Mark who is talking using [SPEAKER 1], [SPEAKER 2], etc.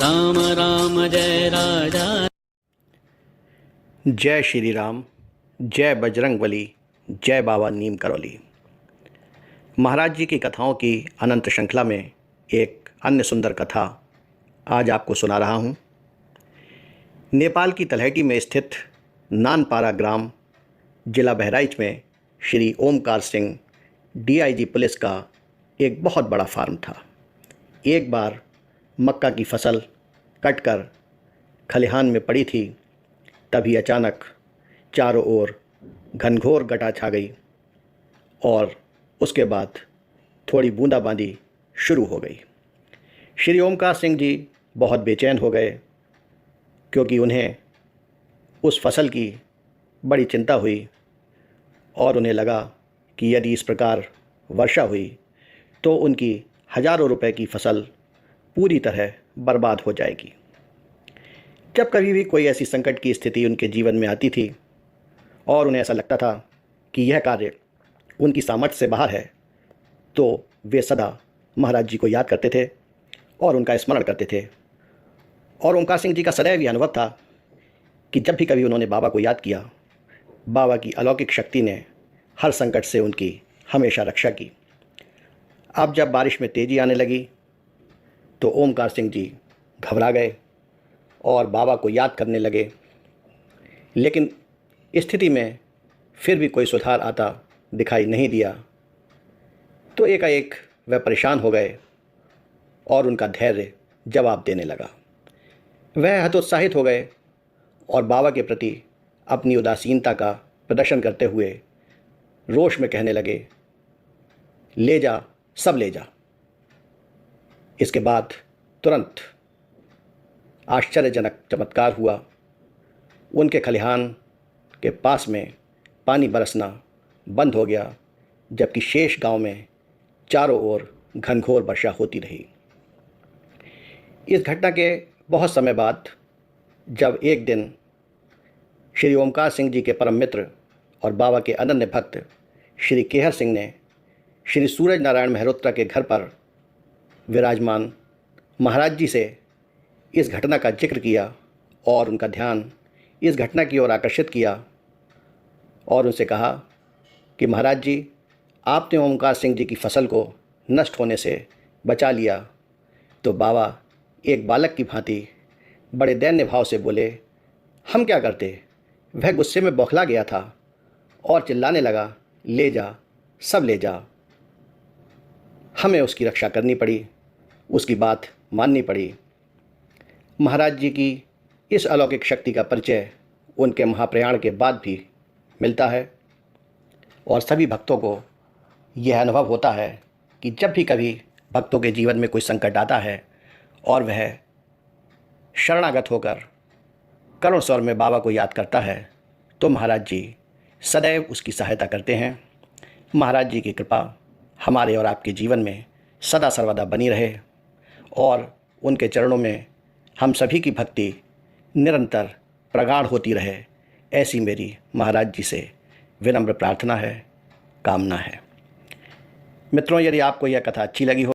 [SPEAKER 1] राम राम जय राजा।
[SPEAKER 2] जय श्री राम, जय बजरंगबली, जय बाबा नीम करौली। महाराज जी की कथाओं की अनंत श्रृंखला में एक अन्य सुंदर कथा आज आपको सुना रहा हूँ। नेपाल की तलहटी में स्थित नानपारा ग्राम, जिला बहराइच में श्री ओमकार सिंह डीआईजी पुलिस का एक बहुत बड़ा फार्म था। एक बार मक्का की फसल कटकर खलिहान में पड़ी थी, तभी अचानक चारों ओर घनघोर घटा छा गई और उसके बाद थोड़ी बूंदाबांदी शुरू हो गई। श्री ओमकार सिंह जी बहुत बेचैन हो गए, क्योंकि उन्हें उस फसल की बड़ी चिंता हुई और उन्हें लगा कि यदि इस प्रकार वर्षा हुई तो उनकी हज़ारों रुपए की फसल पूरी तरह बर्बाद हो जाएगी। जब कभी भी कोई ऐसी संकट की स्थिति उनके जीवन में आती थी और उन्हें ऐसा लगता था कि यह कार्य उनकी सामर्थ्य से बाहर है, तो वे सदा महाराज जी को याद करते थे और उनका स्मरण करते थे। और ओमकार सिंह जी का सदैव यह अनुभव था कि जब भी कभी उन्होंने बाबा को याद किया, बाबा की अलौकिक शक्ति ने हर संकट से उनकी हमेशा रक्षा की। अब जब बारिश में तेज़ी आने लगी तो ओमकार सिंह जी घबरा गए और बाबा को याद करने लगे, लेकिन स्थिति में फिर भी कोई सुधार आता दिखाई नहीं दिया। तो एकाएक वह परेशान हो गए और उनका धैर्य जवाब देने लगा। वह हतोत्साहित हो गए और बाबा के प्रति अपनी उदासीनता का प्रदर्शन करते हुए रोष में कहने लगे, ले जा, सब ले जा। इसके बाद तुरंत आश्चर्यजनक चमत्कार हुआ। उनके खलिहान के पास में पानी बरसना बंद हो गया, जबकि शेष गांव में चारों ओर घनघोर वर्षा होती रही। इस घटना के बहुत समय बाद जब एक दिन श्री ओमकार सिंह जी के परम मित्र और बाबा के अनन्य भक्त श्री केहर सिंह ने श्री सूरज नारायण मेहरोत्रा के घर पर विराजमान महाराज जी से इस घटना का जिक्र किया और उनका ध्यान इस घटना की ओर आकर्षित किया और उनसे कहा कि महाराज जी, आपने ओमकार सिंह जी की फसल को नष्ट होने से बचा लिया। तो बाबा एक बालक की भांति बड़े दैन्य भाव से बोले, हम क्या करते। वह गुस्से में बौखला गया था और चिल्लाने लगा, ले जा, सब ले जा। हमें उसकी रक्षा करनी पड़ी, उसकी बात माननी पड़ी। महाराज जी की इस अलौकिक शक्ति का परिचय उनके महाप्रयाण के बाद भी मिलता है और सभी भक्तों को यह अनुभव होता है कि जब भी कभी भक्तों के जीवन में कोई संकट आता है और वह शरणागत होकर करुण स्वर में बाबा को याद करता है, तो महाराज जी सदैव उसकी सहायता करते हैं। महाराज जी की कृपा हमारे और आपके जीवन में सदा सर्वदा बनी रहे और उनके चरणों में हम सभी की भक्ति निरंतर प्रगाढ़ होती रहे, ऐसी मेरी महाराज जी से विनम्र प्रार्थना है, कामना है। मित्रों, यदि आपको यह कथा अच्छी लगी हो